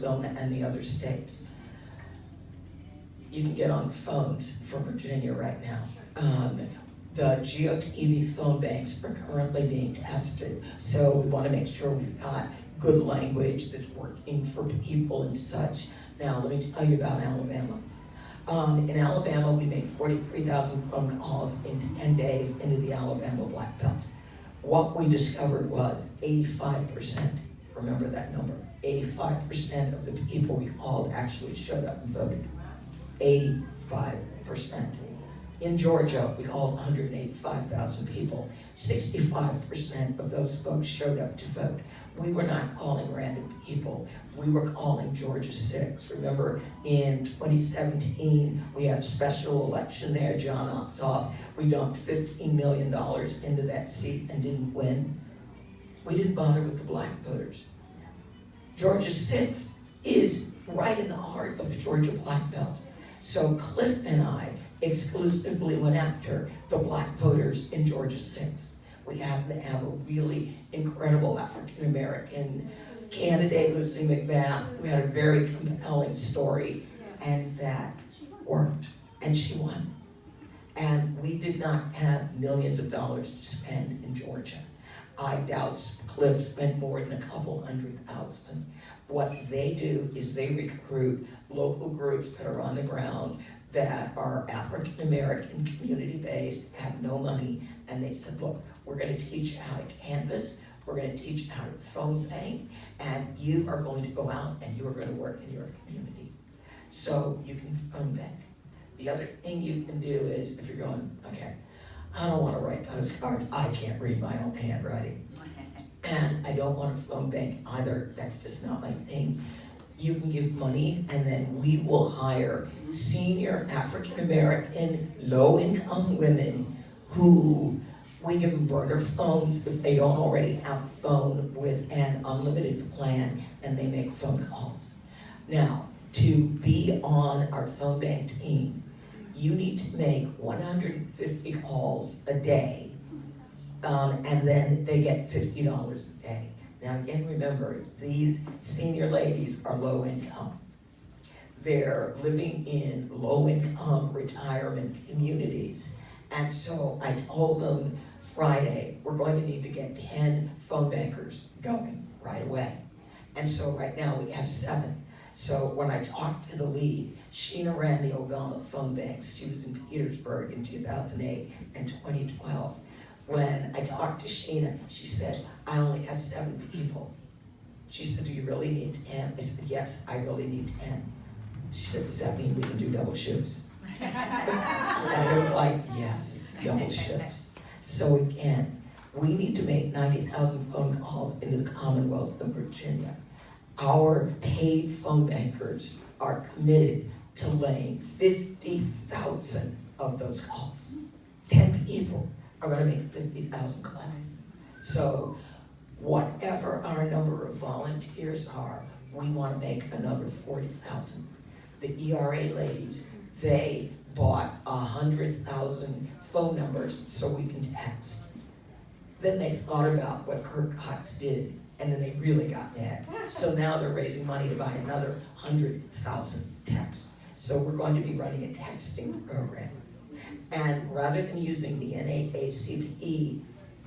Arizona and the other states. You can get on the phones for Virginia right now. The GeoTV phone banks are currently being tested, so we want to make sure we've got good language that's working for people and such. Now, let me tell you about Alabama. In Alabama, we made 43,000 phone calls in 10 days into the Alabama Black Belt. What we discovered was 85%, remember that number, 85% of the people we called actually showed up and voted. 85%. In Georgia, we called 185,000 people. 65% of those folks showed up to vote. We were not calling random people. We were calling Georgia 6. Remember, in 2017, we had a special election there, John Ossoff. We dumped $15 million into that seat and didn't win. We didn't bother with the black voters. Georgia 6 is right in the heart of the Georgia Black Belt. So Cliff and I exclusively went after the black voters in Georgia 6. We happen to have a really incredible African-American candidate, Lucy McBath, who had a very compelling story, and that worked, and she won. And we did not have millions of dollars to spend in Georgia. I doubt Cliff spent more than a couple $100,000. What they do is they recruit local groups that are on the ground that are African-American, community-based, have no money, and they said, look, we're going to teach you how to canvass, we're going to teach you how to phone bank, and you are going to go out and you are going to work in your community. So you can phone bank. The other thing you can do is, if you're going, okay, I don't want to write postcards, I can't read my own handwriting, and I don't want to phone bank either, that's just not my thing. You can give money, and then we will hire senior African-American, low-income women who we give them burner phones if they don't already have a phone with an unlimited plan, and they make phone calls. Now, to be on our phone bank team, you need to make 150 calls a day, and then they get $50 a day. Now again, remember, these senior ladies are low income. They're living in low income retirement communities. And so I told them Friday, we're going to need to get 10 phone bankers going right away. And so right now we have 7. So when I talked to the lead, Sheena ran the Obama phone banks. She was in Petersburg in 2008 and 2012. When I talked to Sheena, she said, I only have 7 people. She said, do you really need 10? I said, yes, I really need 10. She said, does that mean we can do double shifts? And I was like, yes, double shifts. So again, we need to make 90,000 phone calls into the Commonwealth of Virginia. Our paid phone bankers are committed to laying 50,000 of those calls. 10 people are going to make 50,000 calls. So whatever our number of volunteers are, we want to make another 40,000. The ERA ladies, they bought 100,000 phone numbers so we can text. Then they thought about what Kirk Cox did, and then they really got mad. So now they're raising money to buy another 100,000 texts. So we're going to be running a texting program. And rather than using the NAACP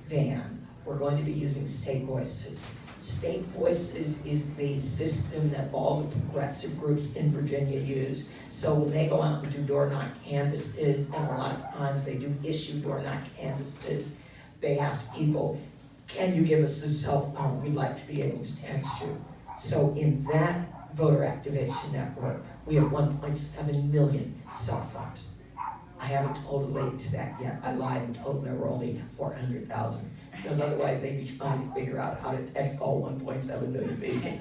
van, we're going to be using State Voices. State Voices is the system that all the progressive groups in Virginia use. So when they go out and do door knock canvasses, and a lot of times they do issue door knock canvasses, they ask people, can you give us a cell phone? We'd like to be able to text you. So in that voter activation network, we have 1.7 million cell phones. I haven't told the ladies that yet. I lied and told them there were only 400,000, because otherwise they'd be trying to figure out how to text all 1.7 million people.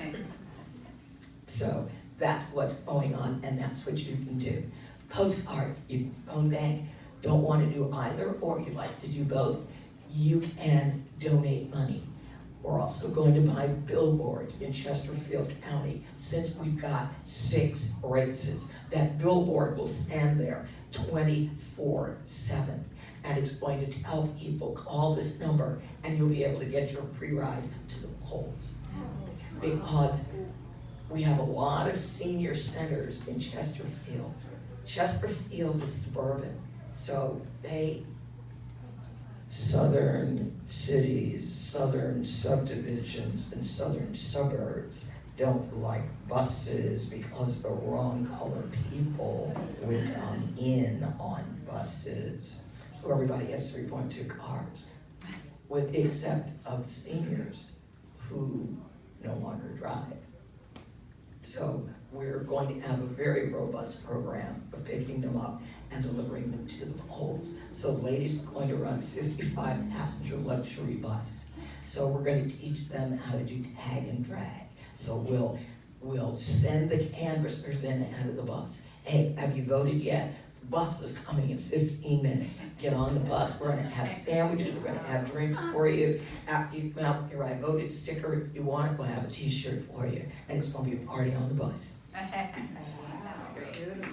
So that's what's going on, and that's what you can do. Postcard, you can phone bank, don't want to do either, or you'd like to do both, you can donate money. We're also going to buy billboards in Chesterfield County. Since we've got 6 races, that billboard will stand there 24/7. And it's going to tell people, call this number, and you'll be able to get your free ride to the polls. Because We have a lot of senior centers in Chesterfield. Chesterfield is suburban, so southern cities, southern subdivisions, and southern suburbs don't like buses because the wrong color people would come in on buses. So everybody has 3.2 cars, with the except of seniors who no longer drive. So we're going to have a very robust program of picking them up and delivering them to the polls. So ladies are going to run 55 passenger luxury bus. So we're going to teach them how to do tag and drag. So we'll send the canvassers in out of the bus. Hey, have you voted yet? The bus is coming in 15 minutes. Get on the bus. We're going to have sandwiches. We're going to have drinks for you. After you come out, your I voted sticker, if you want it, we'll have a t-shirt for you. And it's going to be a party on the bus. That's great.